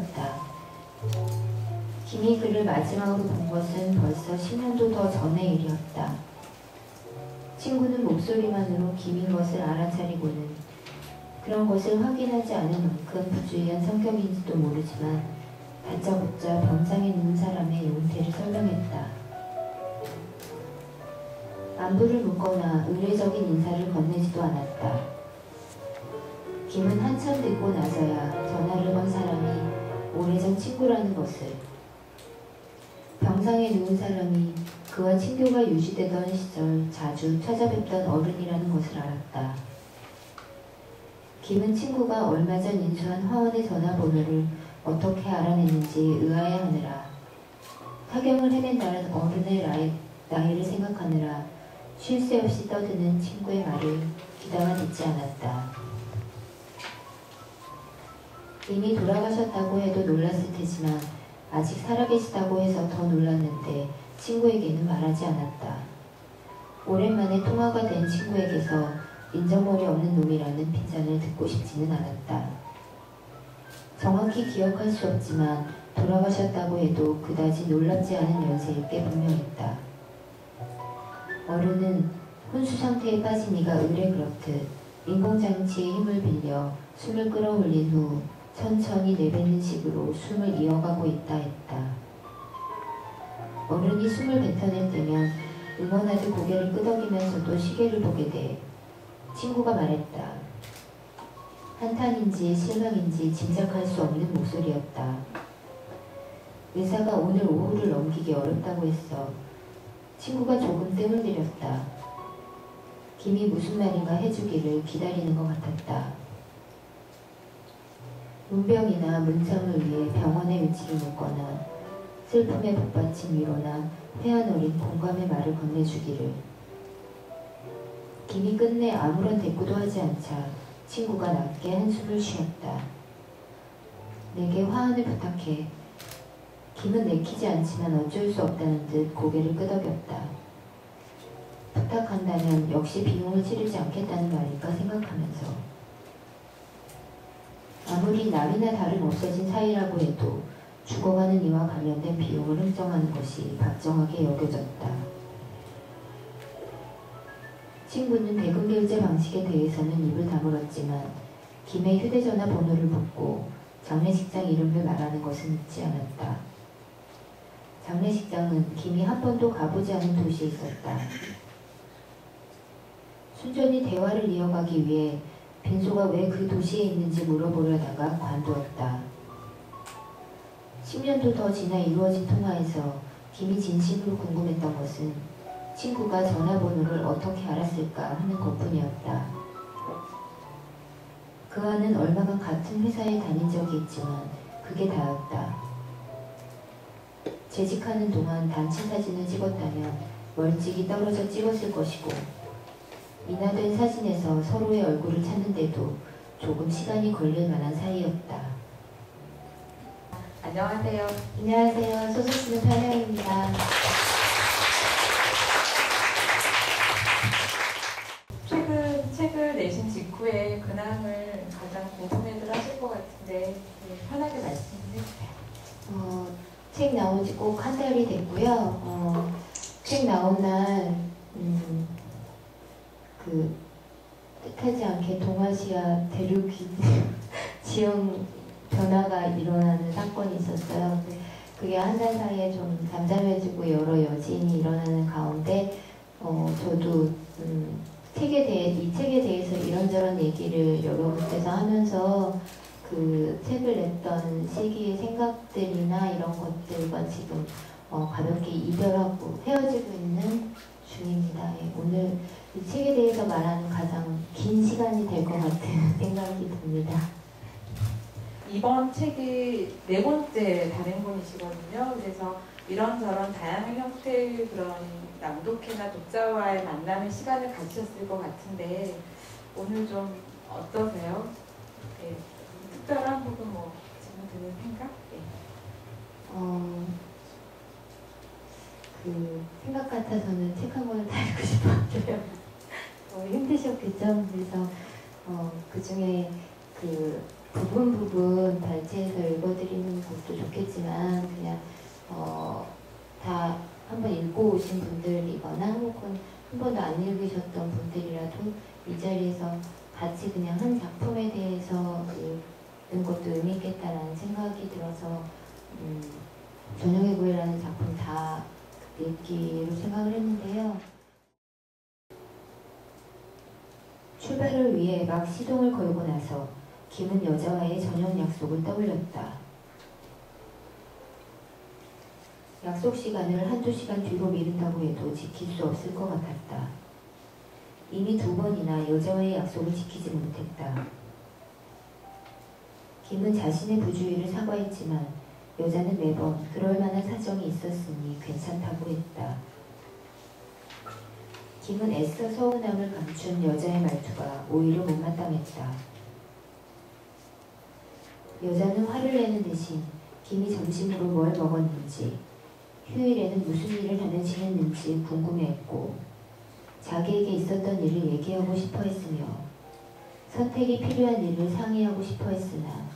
친구였다. 김이 그를 마지막으로 본 것은 벌써 10년도 더 전의 일이었다. 친구는 목소리만으로 김인 것을 알아차리고는 그런 것을 확인하지 않을 만큼 부주의한 성격인지도 모르지만 다짜고짜 병상에 누운 사람의 용태를 설명했다. 안부를 묻거나 의례적인 인사를 건네지도 않았다. 김은 한참 듣고 나서야 전화를 건 사람이 오래전 친구라는 것을, 병상에 누운 사람이 그와 친교가 유지되던 시절 자주 찾아뵙던 어른이라는 것을 알았다. 김은 친구가 얼마 전 인수한 화원의 전화번호를 어떻게 알아냈는지 의아해하느라, 타경을 해낸다는 어른의 나이를 생각하느라 쉴 새 없이 떠드는 친구의 말을 귀담아 듣지 않았다. 이미 돌아가셨다고 해도 놀랐을 테지만 아직 살아계시다고 해서 더 놀랐는데 친구에게는 말하지 않았다. 오랜만에 통화가 된 친구에게서 인정머리 없는 놈이라는 핀잔을 듣고 싶지는 않았다. 정확히 기억할 수 없지만 돌아가셨다고 해도 그다지 놀랍지 않은 연세일 게 분명했다. 어른은 혼수 상태에 빠진 이가 의뢰 그렇듯 인공장치의 힘을 빌려 숨을 끌어올린 후 천천히 내뱉는 식으로 숨을 이어가고 있다 했다. 어른이 숨을 뱉어낼 때면 응원하듯 고개를 끄덕이면서도 시계를 보게 돼 친구가 말했다. 한탄인지 실망인지 짐작할 수 없는 목소리였다. 의사가 오늘 오후를 넘기기 어렵다고 했어. 친구가 조금 뜸을 들였다. 김이 무슨 말인가 해주기를 기다리는 것 같았다. 문병이나 문창을 위해 병원의 위치를 묻거나 슬픔에 복받친 위로나 회한 어린 공감의 말을 건네주기를. 김이 끝내 아무런 대꾸도 하지 않자 친구가 낮게 한숨을 쉬었다. 내게 화환을 부탁해. 김은 내키지 않지만 어쩔 수 없다는 듯 고개를 끄덕였다. 부탁한다면 역시 비용을 치르지 않겠다는 말일까 생각하면서. 아무리 남이나 다름 없어진 사이라고 해도 죽어가는 이와 관련된 비용을 흥정하는 것이 박정하게 여겨졌다. 친구는 대금결제 방식에 대해서는 입을 다물었지만 김의 휴대전화 번호를 묻고 장례식장 이름을 말하는 것은 잊지 않았다. 장례식장은 김이 한 번도 가보지 않은 도시에 있었다. 순전히 대화를 이어가기 위해 빈소가 왜 그 도시에 있는지 물어보려다가 관두었다. 10년도 더 지나 이루어진 통화에서 김이 진심으로 궁금했던 것은 친구가 전화번호를 어떻게 알았을까 하는 것뿐이었다. 그와는 얼마간 같은 회사에 다닌 적이 있지만 그게 다였다. 재직하는 동안 단체 사진을 찍었다면 멀찍이 떨어져 찍었을 것이고 인화된 사진에서 서로의 얼굴을 찾는데도 조금 시간이 걸릴 만한 사이였다. 안녕하세요. 안녕하세요. 소설쓰는 설명입니다. 최근 책을 내신 직후에 근황을 가장 궁금해들 하실 것 같은데 편하게 말씀해 주세요. 책 나온 지 꼭 한 달이 됐고요. 책 나온 날 뜻하지 않게 동아시아 대륙 지형 변화가 일어나는 사건이 있었어요. 그게 한 달 사이에 좀 잠잠해지고 여러 여진이 일어나는 가운데 저도 이 책에 대해서 이런저런 얘기를 여러 곳에서 하면서 그 책을 냈던 시기의 생각들이나 이런 것들과 지금 가볍게 이별하고 헤어지고 있는 중입니다. 예, 오늘 이 책에 대해서 말하는 가장 긴 시간이 될 것 같은 생각이 듭니다. 이번 책이 4번째 단행본이시거든요. 그래서 이런저런 다양한 형태의 그런 낭독회나 독자와의 만남의 시간을 가지셨을 것 같은데 오늘 좀 어떠세요? 네, 특별한 혹은 지금 드는 생각? 네. 생각 같아서는 책 한 권을 다 읽고 싶었어요. 힘드셨겠죠? 그래서 그 중에 부분 발췌해서 읽어드리는 오신 분들이거나 혹은 한 번도 안 읽으셨던 분들이라도 이 자리에서 같이 그냥 한 작품에 대해서 읽는 것도 의미 있겠다라는 생각이 들어서 저녁의 구애라는 작품 다 읽기로 생각을 했는데요. 출발을 위해 막 시동을 걸고 나서 김은 여자와의 저녁 약속을 떠올렸다. 약속 시간을 한두 시간 뒤로 미룬다고 해도 지킬 수 없을 것 같았다. 이미 2번이나 여자와의 약속을 지키지 못했다. 김은 자신의 부주의를 사과했지만 여자는 매번 그럴 만한 사정이 있었으니 괜찮다고 했다. 김은 애써 서운함을 감춘 여자의 말투가 오히려 못마땅했다. 여자는 화를 내는 대신 김이 점심으로 뭘 먹었는지, 휴일에는 무슨 일을 하며 지냈는지 궁금해했고 자기에게 있었던 일을 얘기하고 싶어 했으며 선택이 필요한 일을 상의하고 싶어 했으나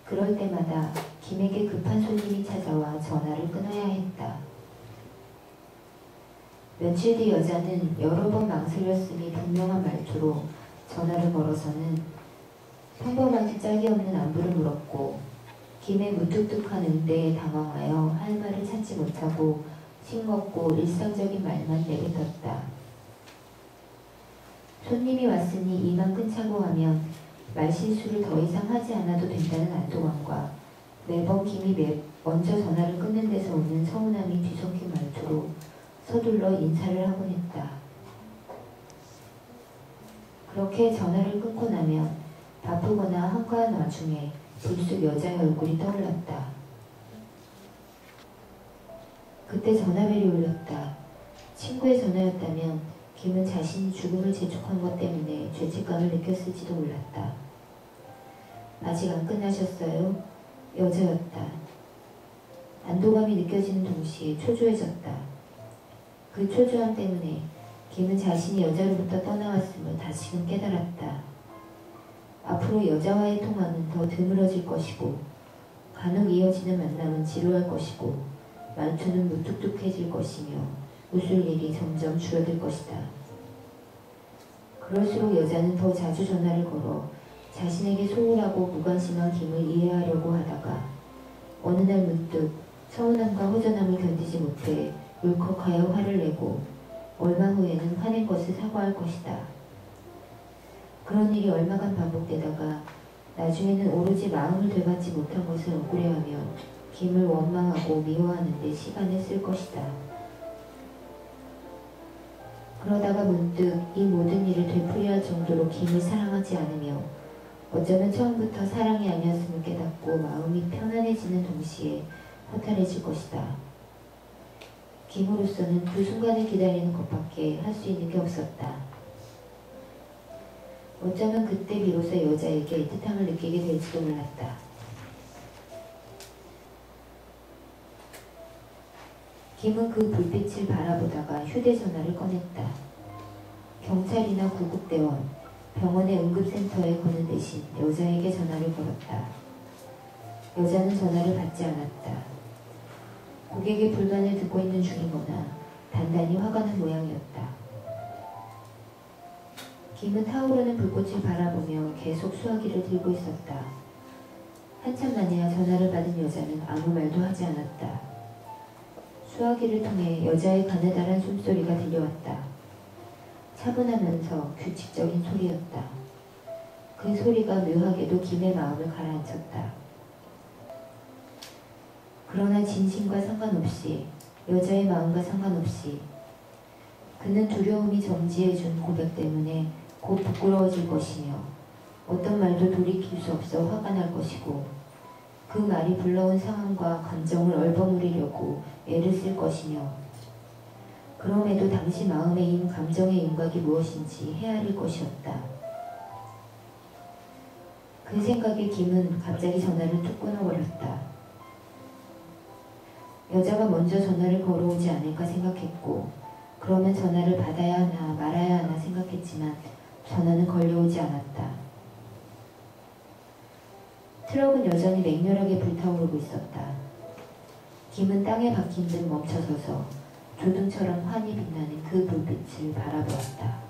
그럴 때마다 김에게 급한 손님이 찾아와 전화를 끊어야 했다. 며칠 뒤 여자는 여러 번 망설였으니 분명한 말투로 전화를 걸어서는 평범하게 짝이 없는 안부를 물었고 김의 무뚝뚝한 응대에 당황하여 할 말을 찾지 못하고 싱겁고 일상적인 말만 내뱉었다. 손님이 왔으니 이만 끊자고 하면 말실수를 더 이상 하지 않아도 된다는 안도감과 매번 김이 먼저 전화를 끊는 데서 오는 서운함이 뒤섞인 말투로 서둘러 인사를 하곤 했다. 그렇게 전화를 끊고 나면 바쁘거나 한가한 와중에 불쑥 여자의 얼굴이 떠올랐다. 그때 전화벨이 울렸다. 친구의 전화였다면 김은 자신이 죽음을 재촉한 것 때문에 죄책감을 느꼈을지도 몰랐다. 아직 안 끝나셨어요? 여자였다. 안도감이 느껴지는 동시에 초조해졌다. 그 초조함 때문에 김은 자신이 여자로부터 떠나왔음을 다시금 깨달았다. 앞으로 여자와의 통화는 더 드물어질 것이고 간혹 이어지는 만남은 지루할 것이고 말투는 무뚝뚝해질 것이며 웃을 일이 점점 줄어들 것이다. 그럴수록 여자는 더 자주 전화를 걸어 자신에게 소홀하고 무관심한 김을 이해하려고 하다가 어느 날 문득 서운함과 허전함을 견디지 못해 울컥하여 화를 내고 얼마 후에는 화낸 것을 사과할 것이다. 그런 일이 얼마간 반복되다가 나중에는 오로지 마음을 되받지 못한 것을 억울해하며 김을 원망하고 미워하는 데 시간을 쓸 것이다. 그러다가 문득 이 모든 일을 되풀이할 정도로 김을 사랑하지 않으며 어쩌면 처음부터 사랑이 아니었음을 깨닫고 마음이 편안해지는 동시에 허탈해질 것이다. 김으로서는 그 순간을 기다리는 것밖에 할 수 있는 게 없었다. 어쩌면 그때 비로소 여자에게 애틋함을 느끼게 될지도 몰랐다. 김은 그 불빛을 바라보다가 휴대전화를 꺼냈다. 경찰이나 구급대원, 병원의 응급센터에 거는 대신 여자에게 전화를 걸었다. 여자는 전화를 받지 않았다. 고객의 불만을 듣고 있는 중이거나 단단히 화가 난 모양이었다. 김은 타오르는 불꽃을 바라보며 계속 수화기를 들고 있었다. 한참 만이야 전화를 받은 여자는 아무 말도 하지 않았다. 수화기를 통해 여자의 가느다란 숨소리가 들려왔다. 차분하면서 규칙적인 소리였다. 그 소리가 묘하게도 김의 마음을 가라앉혔다. 그러나 진심과 상관없이, 여자의 마음과 상관없이 그는 두려움이 정지해준 고백 때문에 곧 부끄러워질 것이며 어떤 말도 돌이킬 수 없어 화가 날 것이고 그 말이 불러온 상황과 감정을 얼버무리려고 애를 쓸 것이며 그럼에도 당시 마음에 인 감정의 윤곽이 무엇인지 헤아릴 것이었다. 그 생각에 김은 갑자기 전화를 툭 끊어버렸다. 여자가 먼저 전화를 걸어오지 않을까 생각했고 그러면 전화를 받아야 하나 말아야 하나 생각했지만 전화는 걸려오지 않았다. 트럭은 여전히 맹렬하게 불타오르고 있었다. 김은 땅에 박힌 듯 멈춰서서 조등처럼 환히 빛나는 그 불빛을 바라보았다.